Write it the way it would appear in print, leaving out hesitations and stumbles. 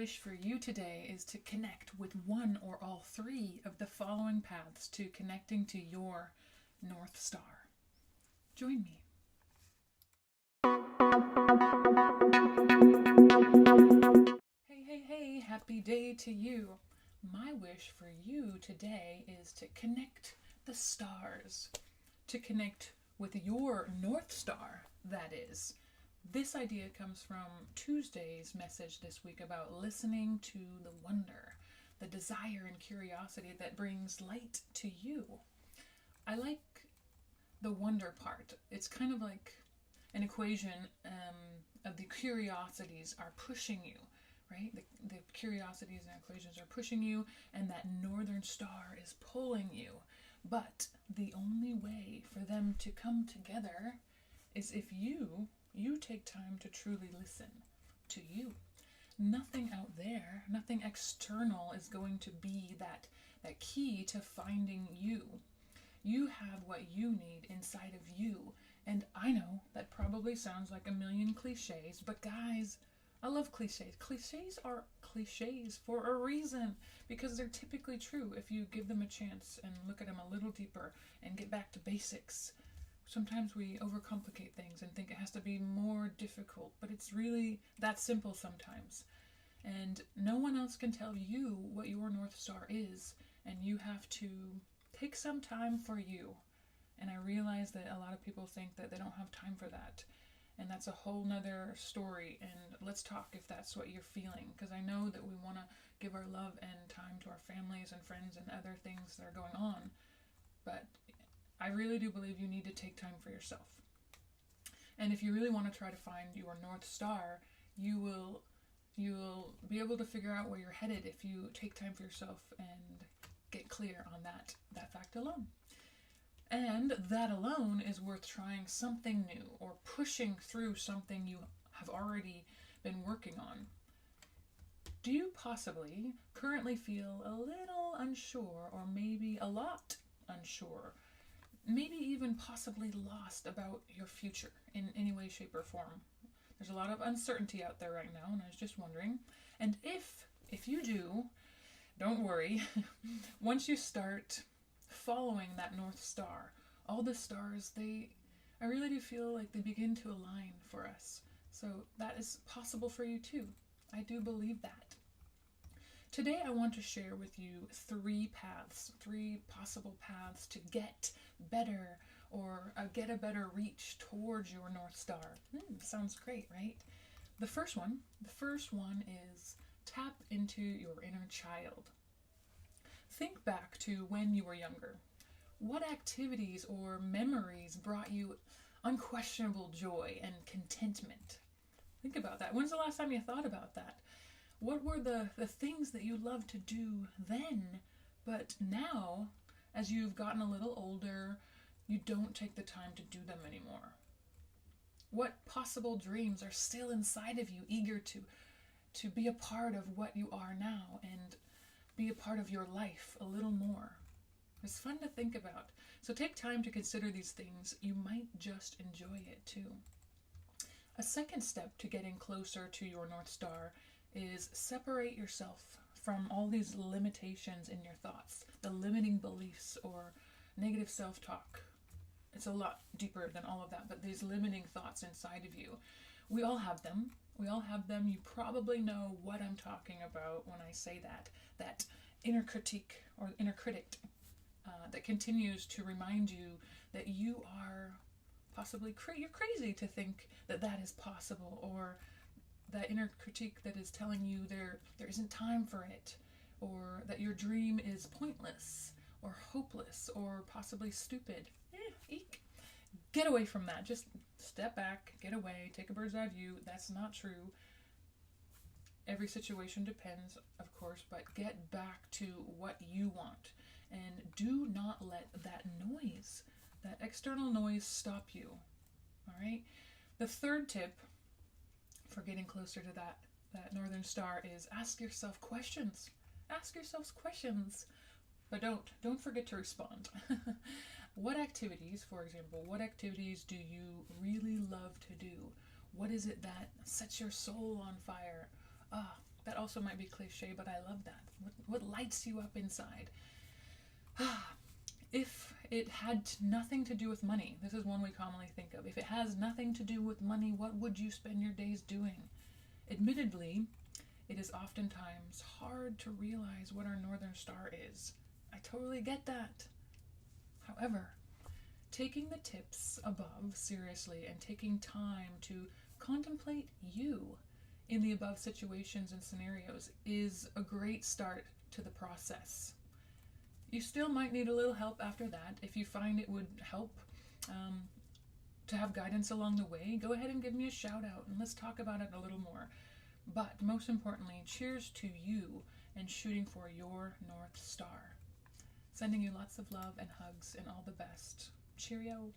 wish for you today is to connect with one or all three of the following paths to connecting to your North Star. Join me. Hey, happy day to you. My wish for you today is to connect the stars, to connect with your North Star, that is. This idea comes from Tuesday's message this week about listening to the wonder, the desire and curiosity that brings light to you. I like the wonder part. It's kind of like an equation of the curiosities are pushing you, right? The curiosities and equations are pushing you, and that northern star is pulling you. But the only way for them to come together is if you take time to truly listen to you. Nothing out there, nothing external is going to be that key to finding you. You have what you need inside of you. And I know that probably sounds like a million cliches, but guys, I love cliches. Cliches are cliches for a reason, because they're typically true if you give them a chance and look at them a little deeper and get back to basics. Sometimes we overcomplicate things and think it has to be more difficult, but it's really that simple sometimes. And no one else can tell you what your North Star is, and you have to take some time for you. And I realize that a lot of people think that they don't have time for that. And that's a whole nother story, and let's talk if that's what you're feeling, because I know that we want to give our love and time to our families and friends and other things that are going on, but I really do believe you need to take time for yourself. And if you really want to try to find your North Star, you'll be able to figure out where you're headed if you take time for yourself and get clear on that fact alone. And that alone is worth trying something new or pushing through something you have already been working on. Do you possibly currently feel a little unsure, or maybe a lot unsure, maybe even possibly lost about your future in any way, shape, or form? There's a lot of uncertainty out there right now, and I was just wondering. And if you do, don't worry. Once you start following that North Star, all the stars, I really do feel like they begin to align for us. So that is possible for you too. I do believe that. Today I want to share with you three possible paths to get better, or get a better reach towards your North Star. Sounds great, right? The first one is tap into your inner child. Think back to when you were younger. What activities or memories brought you unquestionable joy and contentment? Think about that. When's the last time you thought about that? What were the things that you loved to do then, but now, as you've gotten a little older, you don't take the time to do them anymore? What possible dreams are still inside of you, eager to be a part of what you are now and be a part of your life a little more? It's fun to think about. So take time to consider these things. You might just enjoy it too. A second step to getting closer to your North Star is separate yourself from all these limitations in your thoughts, the limiting beliefs or negative self-talk. It's a lot deeper than all of that, but these limiting thoughts inside of you, we all have them. You probably know what I'm talking about when I say that inner critique or inner critic that continues to remind you that you are possibly you're crazy to think that is possible, or that inner critique that is telling you there isn't time for it, or that your dream is pointless or hopeless or possibly stupid. Eek. Get away from that. Just step back, get away, take a bird's eye view. That's not true. Every situation depends, of course, but get back to what you want. And do not let that noise, that external noise, stop you. All right? The third tip for getting closer to that Northern Star is ask yourself questions. Ask yourselves questions. But don't forget to respond. What activities, for example, do you really love to do? What is it that sets your soul on fire? That also might be cliche, but I love that. What lights you up inside? If it had nothing to do with money, this is one we commonly think of. If it has nothing to do with money, what would you spend your days doing? Admittedly, it is oftentimes hard to realize what our Northern Star is. I totally get that. However, taking the tips above seriously and taking time to contemplate you in the above situations and scenarios is a great start to the process. You still might need a little help after that. If you find it would help to have guidance along the way, go ahead and give me a shout out and let's talk about it a little more. But most importantly, cheers to you and shooting for your North Star. Sending you lots of love and hugs and all the best. Cheerio.